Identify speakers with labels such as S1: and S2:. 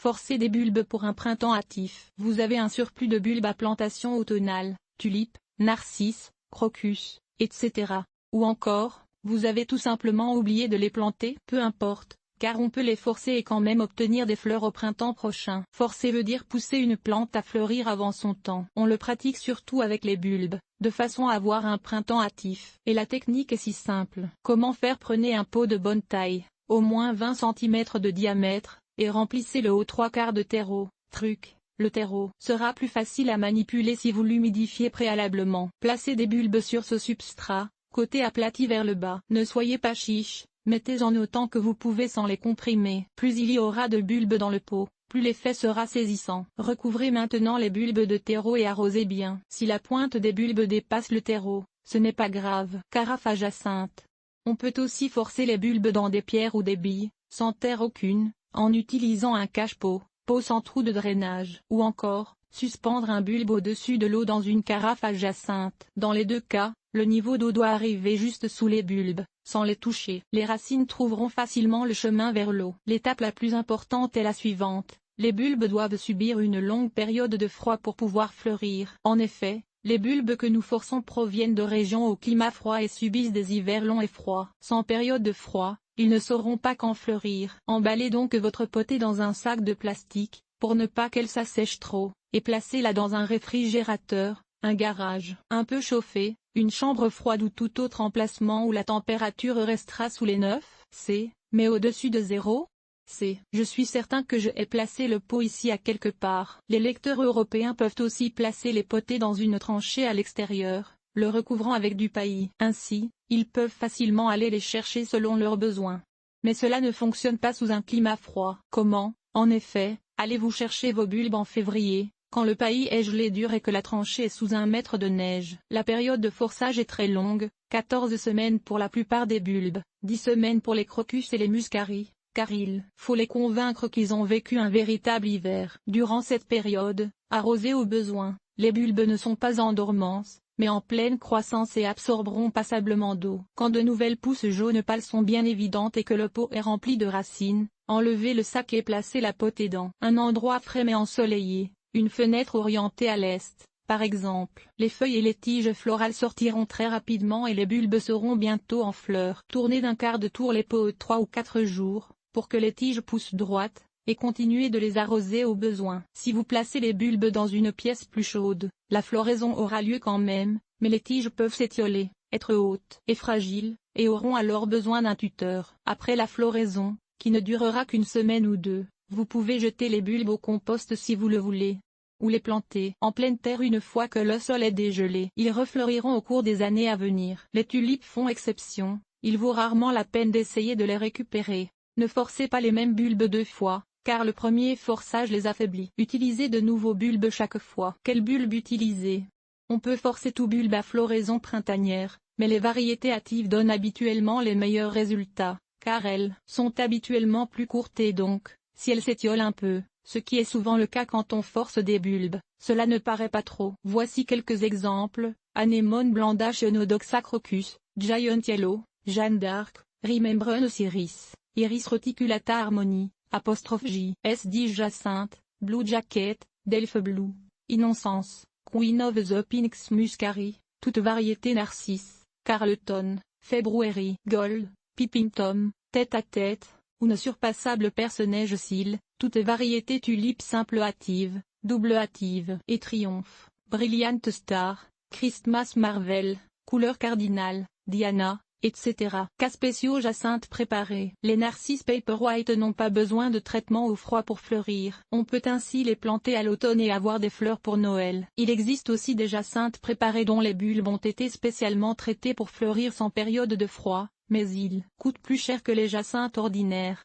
S1: Forcer des bulbes pour un printemps hâtif. Vous avez un surplus de bulbes à plantation automnale, tulipes, narcisses, crocus, etc. Ou encore, vous avez tout simplement oublié de les planter. Peu importe, car on peut les forcer et quand même obtenir des fleurs au printemps prochain. Forcer veut dire pousser une plante à fleurir avant son temps. On le pratique surtout avec les bulbes, de façon à avoir un printemps hâtif. Et la technique est si simple. Comment faire? Prenez un pot de bonne taille, au moins 20 cm de diamètre, et remplissez-le aux 3/4 de terreau. Truc: le terreau sera plus facile à manipuler si vous l'humidifiez préalablement. Placez des bulbes sur ce substrat, côté aplati vers le bas. Ne soyez pas chiche, mettez-en autant que vous pouvez sans les comprimer. Plus il y aura de bulbes dans le pot, plus l'effet sera saisissant. Recouvrez maintenant les bulbes de terreau et arrosez bien. Si la pointe des bulbes dépasse le terreau, ce n'est pas grave. Carafe à jacinthe. On peut aussi forcer les bulbes dans des pierres ou des billes, sans terre aucune, en utilisant un cache-pot, pot sans trou de drainage. Ou encore, suspendre un bulbe au-dessus de l'eau dans une carafe à jacinthe. Dans les deux cas, le niveau d'eau doit arriver juste sous les bulbes, sans les toucher. Les racines trouveront facilement le chemin vers l'eau. L'étape la plus importante est la suivante: les bulbes doivent subir une longue période de froid pour pouvoir fleurir. En effet, les bulbes que nous forçons proviennent de régions au climat froid et subissent des hivers longs et froids. Sans période de froid, ils ne sauront pas quand fleurir. Emballez donc votre potée dans un sac de plastique, pour ne pas qu'elle s'assèche trop, et placez-la dans un réfrigérateur, un garage un peu chauffé, une chambre froide ou tout autre emplacement où la température restera sous les 9°C, mais au-dessus de 0°C. Je suis certain que je ai placé le pot ici à quelque part. Les lecteurs européens peuvent aussi placer les potées dans une tranchée à l'extérieur, le recouvrant avec du paillis. Ainsi, ils peuvent facilement aller les chercher selon leurs besoins. Mais cela ne fonctionne pas sous un climat froid. Comment, en effet, allez-vous chercher vos bulbes en février, quand le paillis est gelé dur et que la tranchée est sous 1 mètre de neige? La période de forçage est très longue, 14 semaines pour la plupart des bulbes, 10 semaines pour les crocus et les muscaries, car il faut les convaincre qu'ils ont vécu un véritable hiver. Durant cette période, arrosez au besoin. Les bulbes ne sont pas en dormance, mais en pleine croissance et absorberont passablement d'eau. Quand de nouvelles pousses jaunes pâles sont bien évidentes et que le pot est rempli de racines, enlevez le sac et placez la potée dans un endroit frais mais ensoleillé, une fenêtre orientée à l'est, par exemple. Les feuilles et les tiges florales sortiront très rapidement et les bulbes seront bientôt en fleurs. Tournez d'un quart de tour les pots 3 ou 4 jours, pour que les tiges poussent droites, et continuez de les arroser au besoin. Si vous placez les bulbes dans une pièce plus chaude, la floraison aura lieu quand même, mais les tiges peuvent s'étioler, être hautes et fragiles, et auront alors besoin d'un tuteur. Après la floraison, qui ne durera qu'une semaine ou deux, vous pouvez jeter les bulbes au compost si vous le voulez, ou les planter en pleine terre une fois que le sol est dégelé. Ils refleuriront au cours des années à venir. Les tulipes font exception, il vaut rarement la peine d'essayer de les récupérer. Ne forcez pas les mêmes bulbes 2 fois, car le premier forçage les affaiblit. Utilisez de nouveaux bulbes chaque fois. Quel bulbe utiliser? On peut forcer tout bulbe à floraison printanière, mais les variétés hâtives donnent habituellement les meilleurs résultats, car elles sont habituellement plus courtes et donc, si elles s'étiolent un peu, ce qui est souvent le cas quand on force des bulbes, cela ne paraît pas trop. Voici quelques exemples: Anémone blanda Chionodoxa crocus, Giant Yellow, Jeanne d'Arc, Remembrance Osiris, Iris reticulata harmonie, ''J, S10 jacinthe, Blue Jacket, Delph Blue, Innocence, Queen of the Phoenix muscari, toute variété narcisse, Carleton, February Gold, Pippin Tom, tête à tête, une surpassable Perce-Neige cils, toute variété tulipe simple hâtive, double hâtive et triomphe, Brilliant Star, Christmas Marvel, couleur cardinale, Diana, etc. Cas spéciaux jacinthe préparée. Les narcisses Paperwhite n'ont pas besoin de traitement au froid pour fleurir. On peut ainsi les planter à l'automne et avoir des fleurs pour Noël. Il existe aussi des jacinthes préparées dont les bulbes ont été spécialement traités pour fleurir sans période de froid, mais ils coûtent plus cher que les jacinthes ordinaires.